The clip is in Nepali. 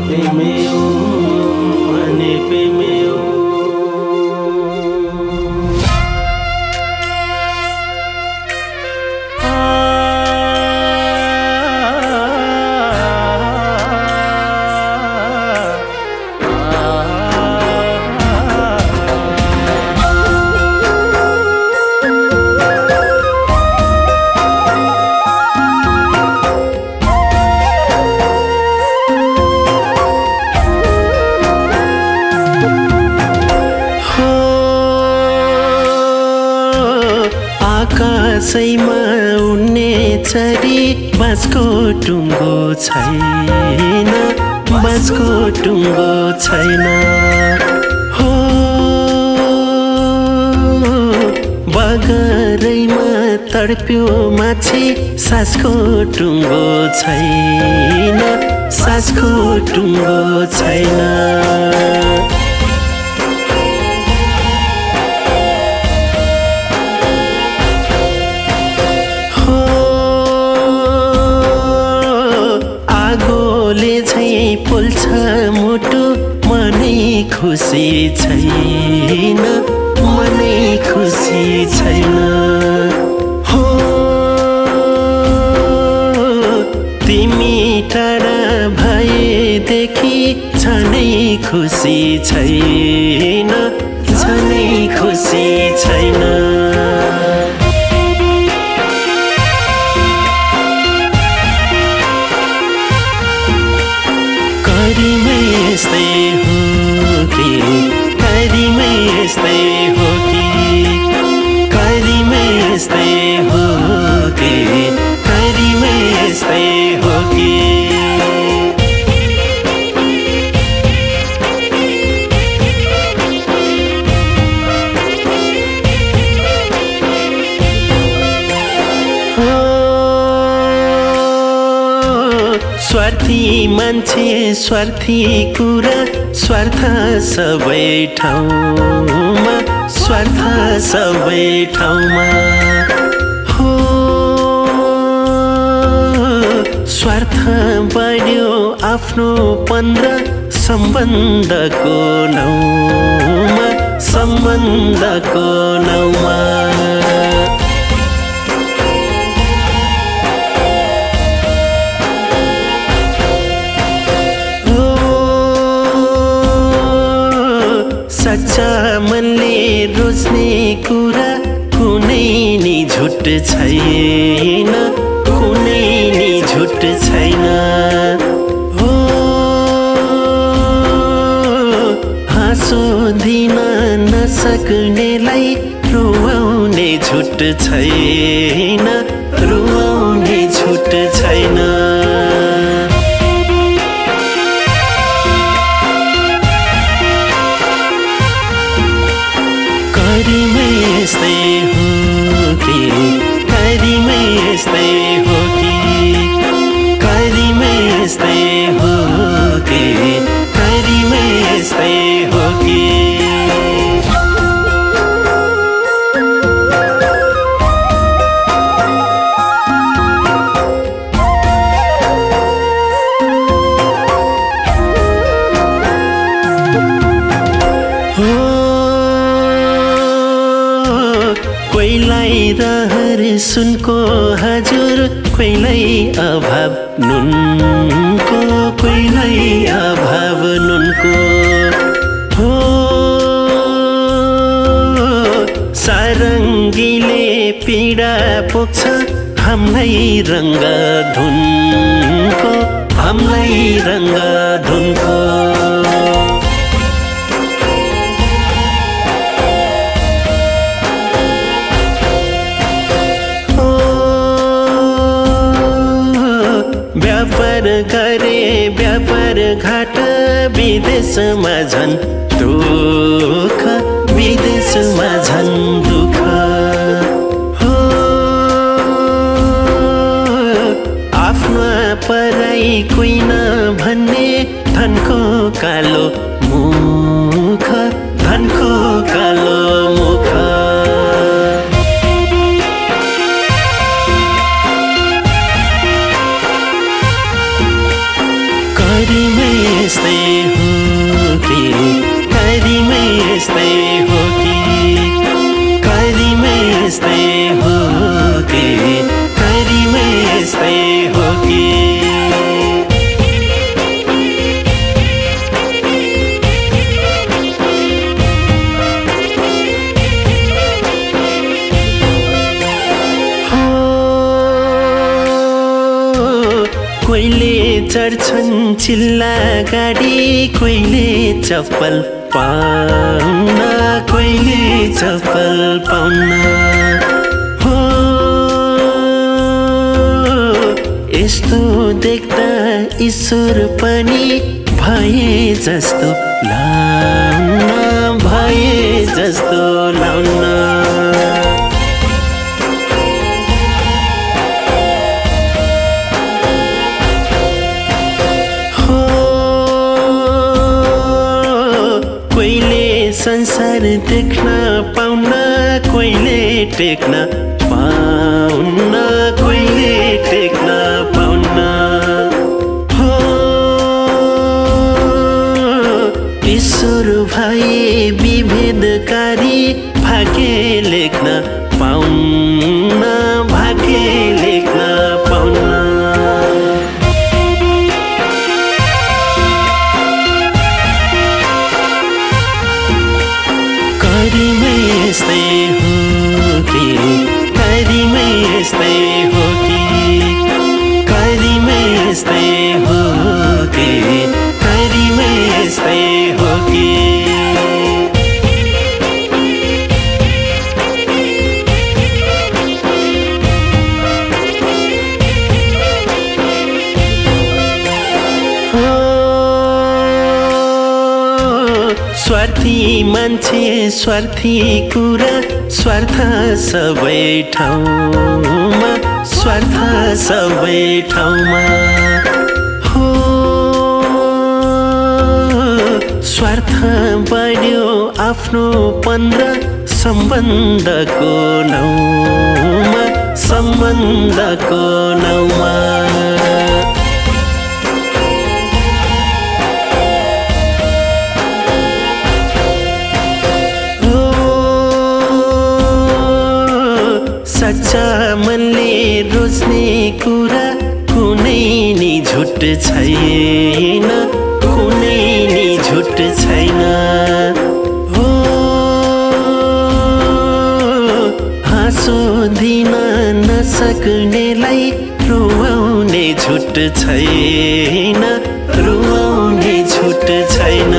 Pimeu, ane pimeu. आकाशैमा उड्ने चरी बाँसको टुङ्गो छैन, बाँसको टुङ्गो छैन। हो बगरैमा तडप्यो माछी सासको टुङ्गो छैन, सासको टुङ्गो छैन। पोल्छ मुटु मनै खुसी छैन, मनै खुसी छैन। हो तिमी टाढा भएदेखि झनै खुसी छैन, झनै खुसी छैन। करिमै यस्तै हो कि, करिमै यस्तै हो कि, करिमै यस्तै हो कि, करिमै यस्तै हो कि। स्वार्थी मान्छे स्वार्थी कुरा, स्वार्थ सबै ठाउँमा, स्वार्थ सबै ठाउँमा। हो स्वार्थ बढ्यो आफ्नो 15 सम्बन्धको नाउँमा, सम्बन्धको नाउँमा। सच्चा मनले रोज्ने कुरा कुनै नि झुट छैन, कुनै नि झुट छैन। हो हाँसो दिन नसक्नेलाई रुवाउने झुट छैन, रुवाउने झुट छैन। करिमै यस्तै हो कि, करिमै यस्तै हो कि, करिमै यस्तै हो कि, करिमै यस्तै हो कि। कोहीलाई रहर सुनको हजुर, कोहीलाई अभाव नुनको, कोहीलाई अभाव नुनको। हो सारङ्गीले पीडा पोख्छ हामीलाई रङ्ग धुनको, हामीलाई रङ्ग धुनको। व्यापार गरे व्यापार घाट, विदेशमा झन् दुःख, विदेशमा झन् दुःख। हो आफ्नो पराई कोही नभन्ने धनको कालो मुख, धनको कालो मुख। करिमै यस्तै हो कि करिमै यस्तै हो कि करिमै यस्तै हो कि करिमै यस्तै हो कि कोइले चढ्छन् चिल्ला गाडी कोइले चप्पल पाउन कोइले चप्पल पाउन हो यस्तो देख्दा ईश्वर पनि भए जस्तो लाउन भए जस्तो लाउन संसार देख्न पाउन कोइले टेक्न पाउन कोइले टेक्न पाउन हो ईश्वर भए विभेदकारी भाग्य लेख्न पाउन भाग्य लेख्न पाउन करिमै यस्तै हो कि करिमै यस्तै हो कि करिमै यस्तै हो कि करिमै यस्तै हो कि स्वार्थी मान्छे स्वार्थी कुरा स्वार्थ सबै ठाउँमा स्वार्थ सबै ठाउँमा हो स्वार्थ बढ्यो आफ्नो 15 सम्बन्धको नाउँमा सम्बन्धको नाउँमा सच्चा मनले रोज्ने कुरा कुनै नि झुट छैन कुनै नि झुट छैन हो हाँसो दिन नसक्नेलाई रुवाउने झुट छैन रुवाउने झुट छैन